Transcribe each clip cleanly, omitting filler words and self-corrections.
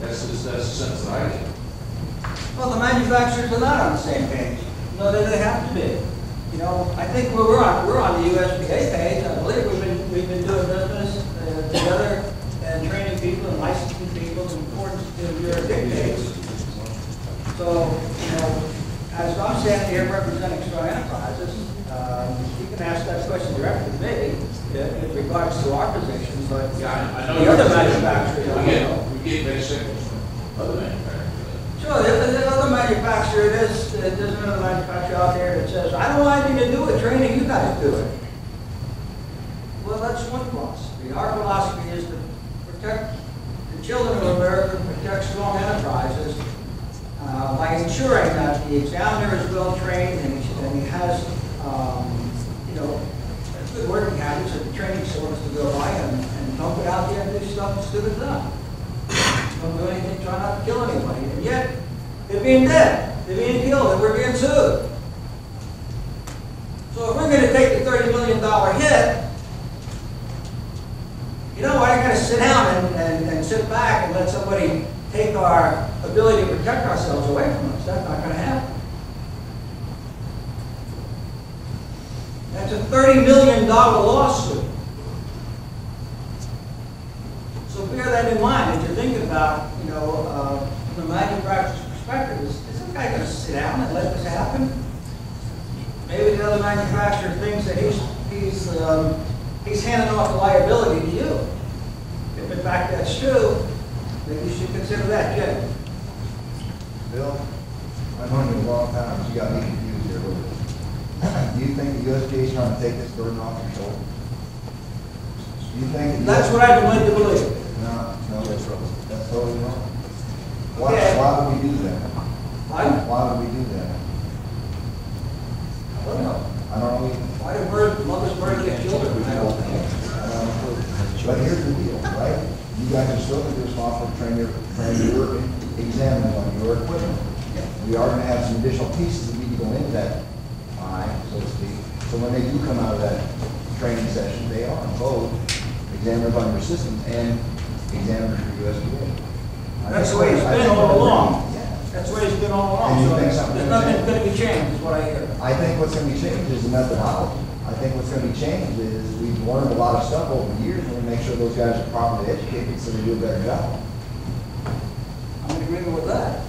That's the sense that I get. Well, the manufacturers are not on the same page. No, they have to be. You know, I think we're on the USDA page. I believe we've been doing business together and training people and licensing people in accordance to your dictates. So, you know, as I'm standing here representing Strong Enterprises, you can ask that question directly to me in regards to our position, but Yeah, I know the other manufacturers, I don't know. we get mixed signals from other manufacturers. Sure, there's another manufacturer, there's another manufacturer out there that says, I don't want anything to do with training, you guys do it. Well, that's one philosophy. Our philosophy is to protect the children of America, protect strong enterprises, by ensuring that the examiner is well trained and he has, you know, good working habits at the training source to go by and don't get out there and do stuff stupid enough. Don't do anything, try not to kill anybody. And yet, they're being dead, they're being killed, and we're being sued. So if we're going to take the $30 million hit, you know what, I got to sit down and sit back and let somebody take our ability to protect ourselves away from us. That's not going to happen. That's a $30 million lawsuit. So bear that in mind as you think about, you know, from the manufacturer's perspective. Is this guy going to sit down and let this happen? Maybe the other manufacturer thinks that he's handing off the liability to you. If in fact that's true, then you should consider that, Jim. Bill, I've known you a long time, but you got me confused here a little bit. Do you think the USDA is trying to take this burden off your shoulder? Do you think That's what I've been led to believe. No, that's totally wrong. Okay. Why would we do that? Why? Would we do that? I don't know. I don't know either. Why do mothers murder their children? I don't think. But here's the deal, right? You guys are still going to be responsible for training your examiners on your equipment. Yeah. We are going to have some additional pieces that need to go into that eye, so to speak. So when they do come out of that training session, they are both examiners on your system and examiners for USDA. That's the way it's been all along. Yeah. That's the way it's been all along. And you So think something there's nothing going to be changed, is what I hear. I think what's going to be changed is the methodology. I think what's going to be changed is we've learned a lot of stuff over the years, and we make sure those guys are properly educated so they do a better job. I'm in agreement with that.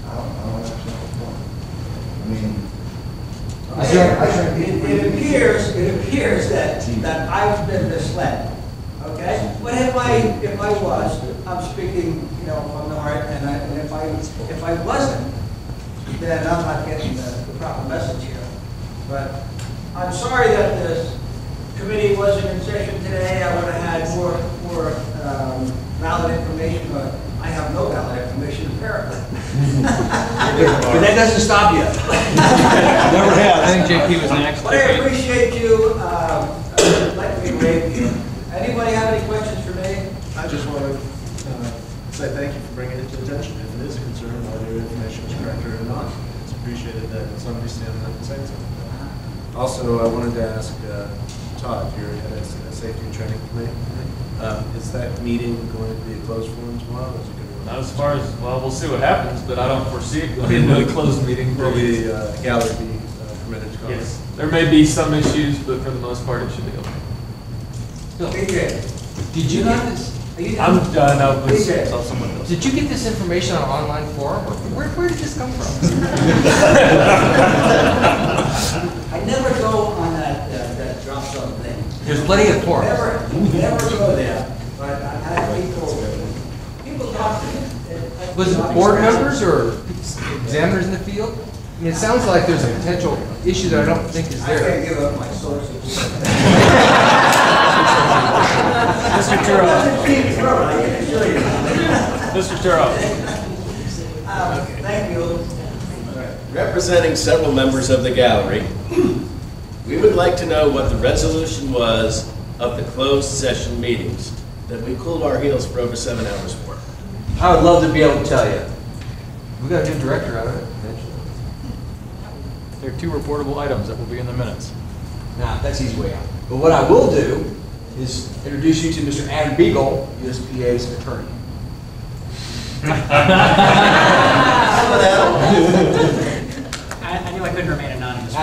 I don't understand the point. I mean, It appears that I've been misled. Okay? But if I was, I'm speaking, you know, from the heart, and if I wasn't, then I'm not getting the proper message here. But I'm sorry that this committee wasn't in session today. I would have had more valid information, but I have no valid information apparently. But that doesn't stop you. Never has. I think JP was next. But I appreciate you letting me rave here. Anybody have any questions for me? I just want to say thank you for bringing it to attention. If it is a concern, whether your information is correct or not, it's appreciated that somebody standing up and saying something. Also, I wanted to ask Todd, you're head of Safety and Training Committee. Is that meeting going to be a closed forum tomorrow? Or is it going to be Not as far as, well, we'll see what happens, but I don't foresee it going to be a closed meeting. Will the gallery be permitted to go? Yes, there may be some issues, but for the most part, it should be okay. BJ, Did you get this? I'm done, no, please BJ. tell someone else. Did you get this information on an online forum, or where did this come from? I never go on that drop zone thing. There's plenty of forums. Never go there. But I had people talk to me. Was it board members or examiners in the field? I mean, it sounds like there's a potential issue that I don't think is I can't there. give up my sources. Mr. Turok. Mr. Turok. Thank you. Representing several members of the gallery, we would like to know what the resolution was of the closed session meetings that we cooled our heels for over 7 hours for. I would love to be able to tell you. We got a new director out of it eventually. There are 2 reportable items that will be in the minutes. Nah, that's easy way out. But what I will do is introduce you to Mr. Adam Beagle, USPA's attorney. I knew I couldn't remain anonymous.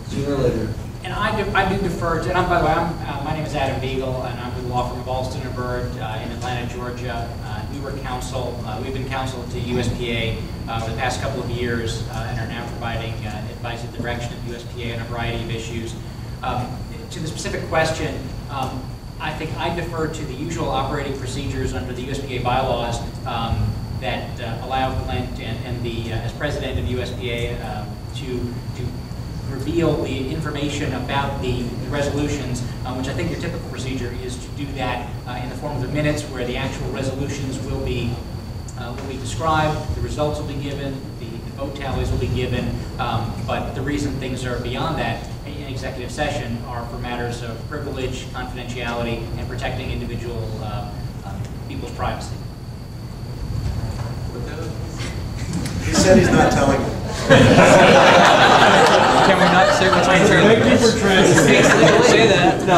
Sooner or later. And I do defer to, and by the way, my name is Adam Beagle, and I'm with the law firm of Alston and Bird in Atlanta, Georgia. We were counsel. We've been counsel to USPA for the past couple of years, and are now providing advice and direction at USPA on a variety of issues. To the specific question, I think I defer to the usual operating procedures under the USPA bylaws that allow Clint and the as president of USPA to reveal the information about the resolutions, which I think your typical procedure is to do that in the form of the minutes, where the actual resolutions will be described, the results will be given, the vote tallies will be given, but the reason things are beyond that in executive session are for matters of privilege, confidentiality, and protecting individual people's privacy. He said he's not telling you. Can we not say what's on Thank you for translating. Say that. No,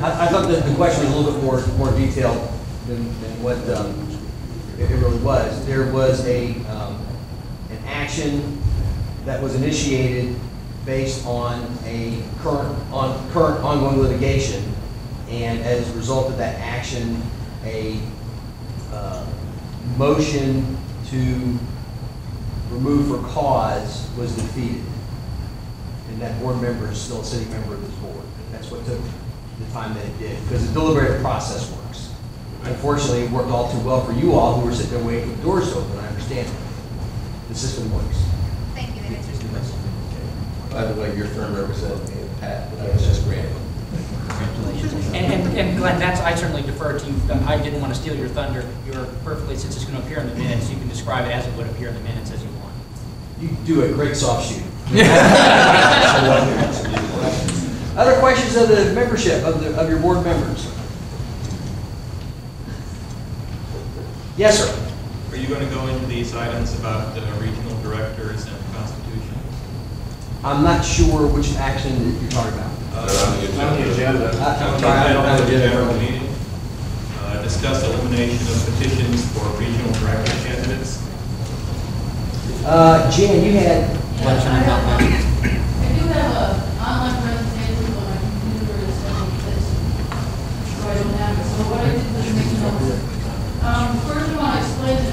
I thought that the question was a little bit more detailed than what it really was. There was an action that was initiated based on a current ongoing litigation, and as a result of that action, a motion to remove for cause was defeated. And that board member is still a sitting member of this board. That's what took the time that it did, because the deliberative process works. Unfortunately, it worked all too well for you all who were sitting there waiting for the doors to open. I understand the system works. Thank you, that answers the question. By the way, your firm represented me in the past, but I was just granted. And Glenn, I certainly defer to you. I didn't want to steal your thunder. You're perfectly, since it's going to appear in the minutes, you can describe it as it would appear in the minutes as you want. You do a great soft shoot. Other questions of the membership, of your board members? Yes, sir. Are you going to go into these items about regional directors and constitution? I'm not sure which action that you're talking about. On the agenda. I'm sorry, I don't have an agenda. General meeting. Discuss elimination of petitions for regional director candidates. Jan, you had. I do have an online presentation on my computer that's on this, so I don't have it. So what I did was make notes. First I want to explain the